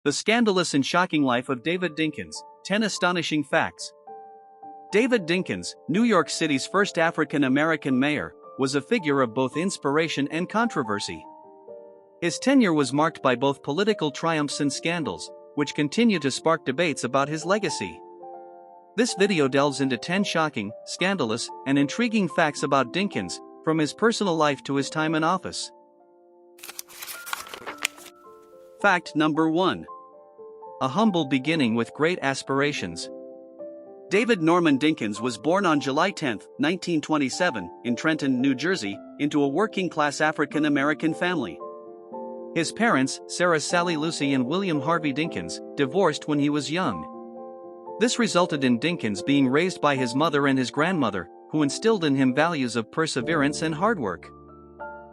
The Scandalous and Shocking Life of David Dinkins, 10 Astonishing Facts. David Dinkins, New York City's first African-American mayor, was a figure of both inspiration and controversy. His tenure was marked by both political triumphs and scandals, which continue to spark debates about his legacy. This video delves into 10 shocking, scandalous, and intriguing facts about Dinkins, from his personal life to his time in office. Fact number 1. A humble beginning with great aspirations. David Norman Dinkins was born on July 10, 1927, in Trenton, New Jersey, into a working-class African-American family. His parents, Sarah Sally Lucy and William Harvey Dinkins, divorced when he was young. This resulted in Dinkins being raised by his mother and his grandmother, who instilled in him values of perseverance and hard work.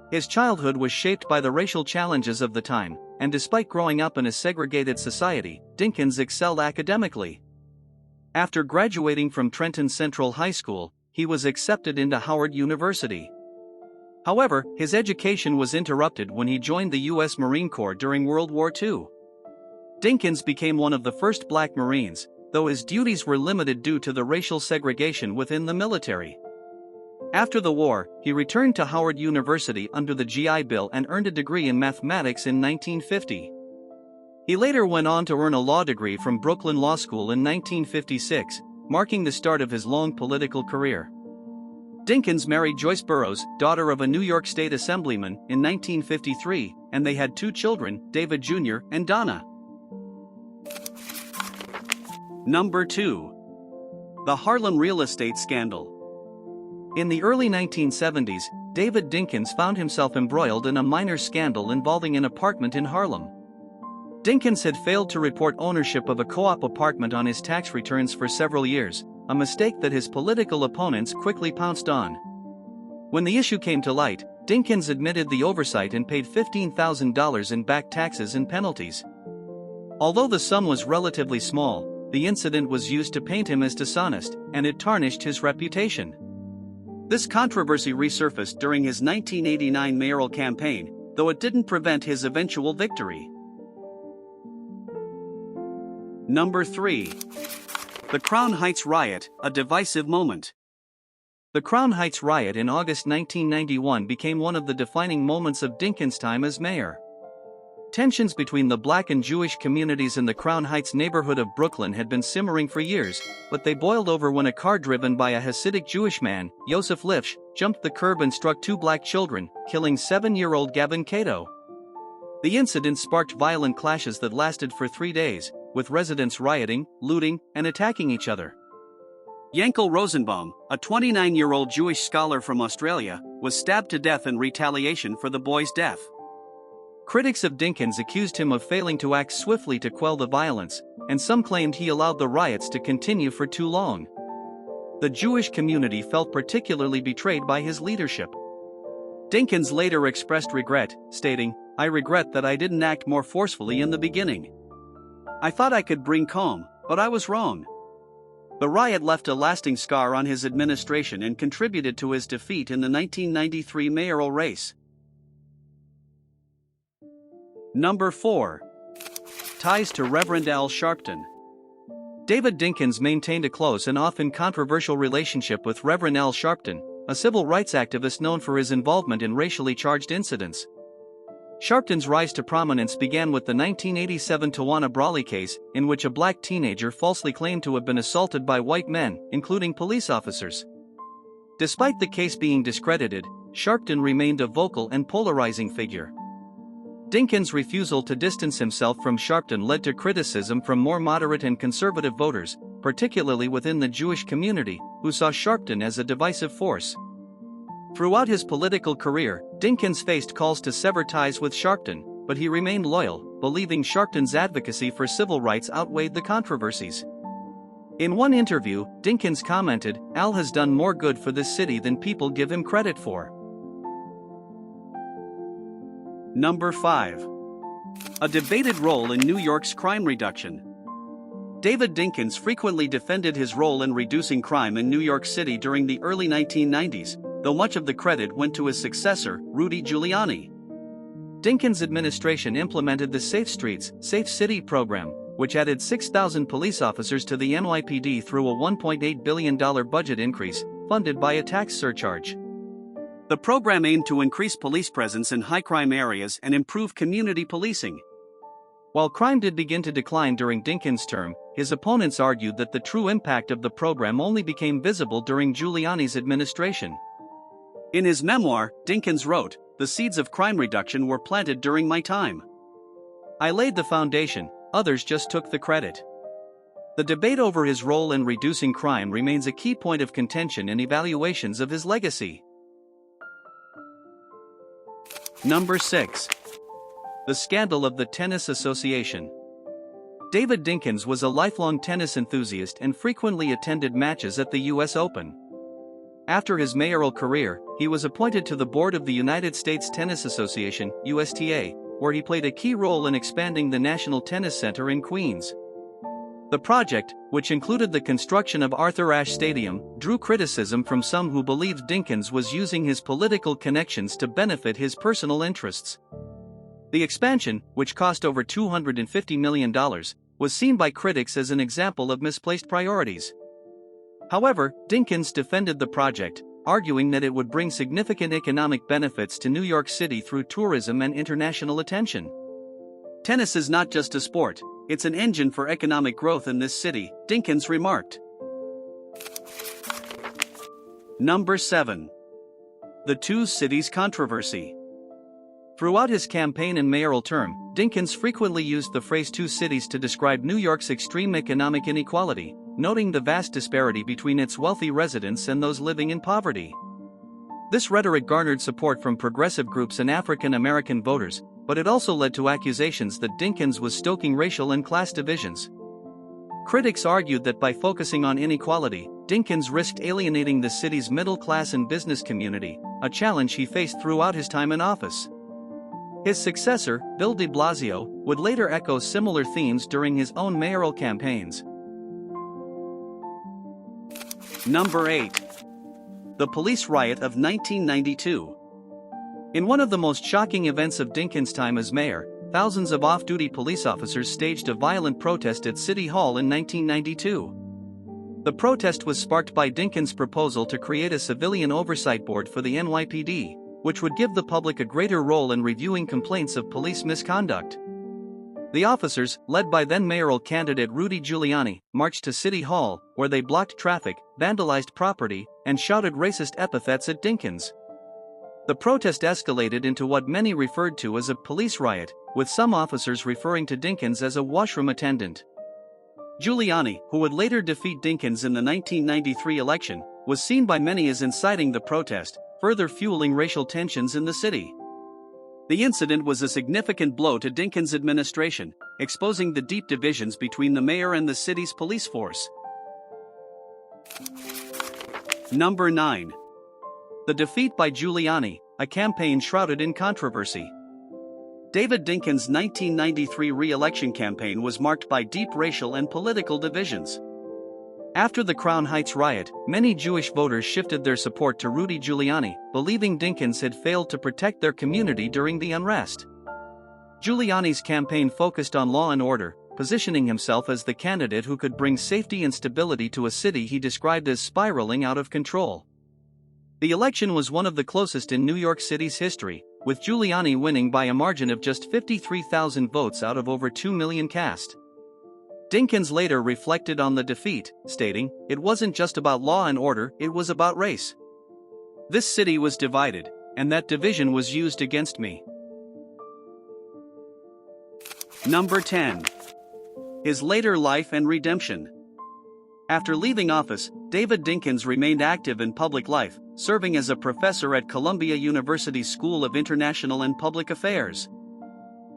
His childhood was shaped by the racial challenges of the time, and despite growing up in a segregated society, Dinkins excelled academically. After graduating from Trenton Central High School, he was accepted into Howard University. However, his education was interrupted when he joined the U.S. Marine Corps during World War II. Dinkins became one of the first black Marines, though his duties were limited due to the racial segregation within the military. After the war, he returned to Howard University under the GI Bill and earned a degree in mathematics in 1950. He later went on to earn a law degree from Brooklyn Law School in 1956, marking the start of his long political career. Dinkins married Joyce Burroughs, daughter of a New York State Assemblyman, in 1953, and they had 2 children, David Jr. and Donna. Number 2. The Harlem Real Estate Scandal. In the early 1970s, David Dinkins found himself embroiled in a minor scandal involving an apartment in Harlem. Dinkins had failed to report ownership of a co-op apartment on his tax returns for several years, a mistake that his political opponents quickly pounced on. When the issue came to light, Dinkins admitted the oversight and paid $15,000 in back taxes and penalties. Although the sum was relatively small, the incident was used to paint him as dishonest, and it tarnished his reputation. This controversy resurfaced during his 1989 mayoral campaign, though it didn't prevent his eventual victory. Number 3. The Crown Heights Riot, a divisive moment. The Crown Heights Riot in August 1991 became one of the defining moments of Dinkins' time as mayor. Tensions between the black and Jewish communities in the Crown Heights neighborhood of Brooklyn had been simmering for years, but they boiled over when a car driven by a Hasidic Jewish man, Yosef Lifsh, jumped the curb and struck 2 black children, killing 7-year-old Gavin Cato. The incident sparked violent clashes that lasted for 3 days, with residents rioting, looting, and attacking each other. Yankel Rosenbaum, a 29-year-old Jewish scholar from Australia, was stabbed to death in retaliation for the boy's death. Critics of Dinkins accused him of failing to act swiftly to quell the violence, and some claimed he allowed the riots to continue for too long. The Jewish community felt particularly betrayed by his leadership. Dinkins later expressed regret, stating, "I regret that I didn't act more forcefully in the beginning. I thought I could bring calm, but I was wrong." The riot left a lasting scar on his administration and contributed to his defeat in the 1993 mayoral race. Number 4. Ties to Reverend Al Sharpton. David Dinkins maintained a close and often controversial relationship with Reverend Al Sharpton, a civil rights activist known for his involvement in racially charged incidents. Sharpton's rise to prominence began with the 1987 Tawana Brawley case, in which a black teenager falsely claimed to have been assaulted by white men, including police officers. Despite the case being discredited, Sharpton remained a vocal and polarizing figure. Dinkins' refusal to distance himself from Sharpton led to criticism from more moderate and conservative voters, particularly within the Jewish community, who saw Sharpton as a divisive force. Throughout his political career, Dinkins faced calls to sever ties with Sharpton, but he remained loyal, believing Sharpton's advocacy for civil rights outweighed the controversies. In one interview, Dinkins commented, "Al has done more good for this city than people give him credit for." Number 5. A debated role in New York's crime reduction. David Dinkins frequently defended his role in reducing crime in New York City during the early 1990s, though much of the credit went to his successor, Rudy Giuliani. Dinkins' administration implemented the Safe Streets, Safe City program, which added 6,000 police officers to the NYPD through a $1.8 billion budget increase, funded by a tax surcharge. The program aimed to increase police presence in high-crime areas and improve community policing. While crime did begin to decline during Dinkins' term, his opponents argued that the true impact of the program only became visible during Giuliani's administration. In his memoir, Dinkins wrote, "The seeds of crime reduction were planted during my time. I laid the foundation, others just took the credit." The debate over his role in reducing crime remains a key point of contention in evaluations of his legacy. Number 6. The Scandal of the Tennis Association. David Dinkins was a lifelong tennis enthusiast and frequently attended matches at the U.S. Open. After his mayoral career, he was appointed to the board of the United States Tennis Association, USTA, where he played a key role in expanding the National Tennis Center in Queens. The project, which included the construction of Arthur Ashe Stadium, drew criticism from some who believed Dinkins was using his political connections to benefit his personal interests. The expansion, which cost over $250 million, was seen by critics as an example of misplaced priorities. However, Dinkins defended the project, arguing that it would bring significant economic benefits to New York City through tourism and international attention. "Tennis is not just a sport, it's an engine for economic growth in this city," Dinkins remarked. Number 7. The Two Cities Controversy. Throughout his campaign and mayoral term, Dinkins frequently used the phrase two cities to describe New York's extreme economic inequality, noting the vast disparity between its wealthy residents and those living in poverty. This rhetoric garnered support from progressive groups and African American voters, but it also led to accusations that Dinkins was stoking racial and class divisions. Critics argued that by focusing on inequality, Dinkins risked alienating the city's middle class and business community, a challenge he faced throughout his time in office. His successor, Bill de Blasio, would later echo similar themes during his own mayoral campaigns. Number 8. The Police Riot of 1992. In one of the most shocking events of Dinkins' time as mayor, thousands of off-duty police officers staged a violent protest at City Hall in 1992. The protest was sparked by Dinkins' proposal to create a civilian oversight board for the NYPD, which would give the public a greater role in reviewing complaints of police misconduct. The officers, led by then-mayoral candidate Rudy Giuliani, marched to City Hall, where they blocked traffic, vandalized property, and shouted racist epithets at Dinkins. The protest escalated into what many referred to as a police riot, with some officers referring to Dinkins as a washroom attendant. Giuliani, who would later defeat Dinkins in the 1993 election, was seen by many as inciting the protest, further fueling racial tensions in the city. The incident was a significant blow to Dinkins' administration, exposing the deep divisions between the mayor and the city's police force. Number 9. The defeat by Giuliani, a campaign shrouded in controversy. David Dinkins' 1993 re-election campaign was marked by deep racial and political divisions. After the Crown Heights riot, many Jewish voters shifted their support to Rudy Giuliani, believing Dinkins had failed to protect their community during the unrest. Giuliani's campaign focused on law and order, positioning himself as the candidate who could bring safety and stability to a city he described as spiraling out of control. The election was one of the closest in New York City's history, with Giuliani winning by a margin of just 53,000 votes out of over 2 million cast. Dinkins later reflected on the defeat, stating, "It wasn't just about law and order, it was about race. This city was divided, and that division was used against me." Number 10. His later life and redemption. After leaving office, David Dinkins remained active in public life, serving as a professor at Columbia University's School of International and Public Affairs.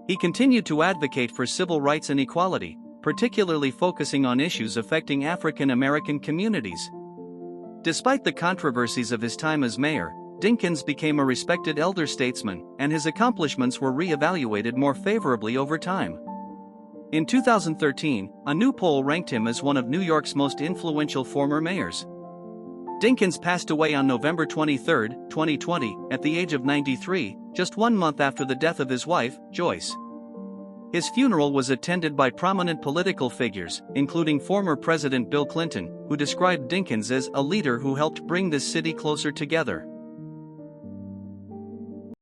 He continued to advocate for civil rights and equality, particularly focusing on issues affecting African American communities. Despite the controversies of his time as mayor, Dinkins became a respected elder statesman, and his accomplishments were re-evaluated more favorably over time. In 2013, a new poll ranked him as one of New York's most influential former mayors. Dinkins passed away on November 23, 2020, at the age of 93, just 1 month after the death of his wife, Joyce. His funeral was attended by prominent political figures, including former President Bill Clinton, who described Dinkins as a leader who helped bring this city closer together.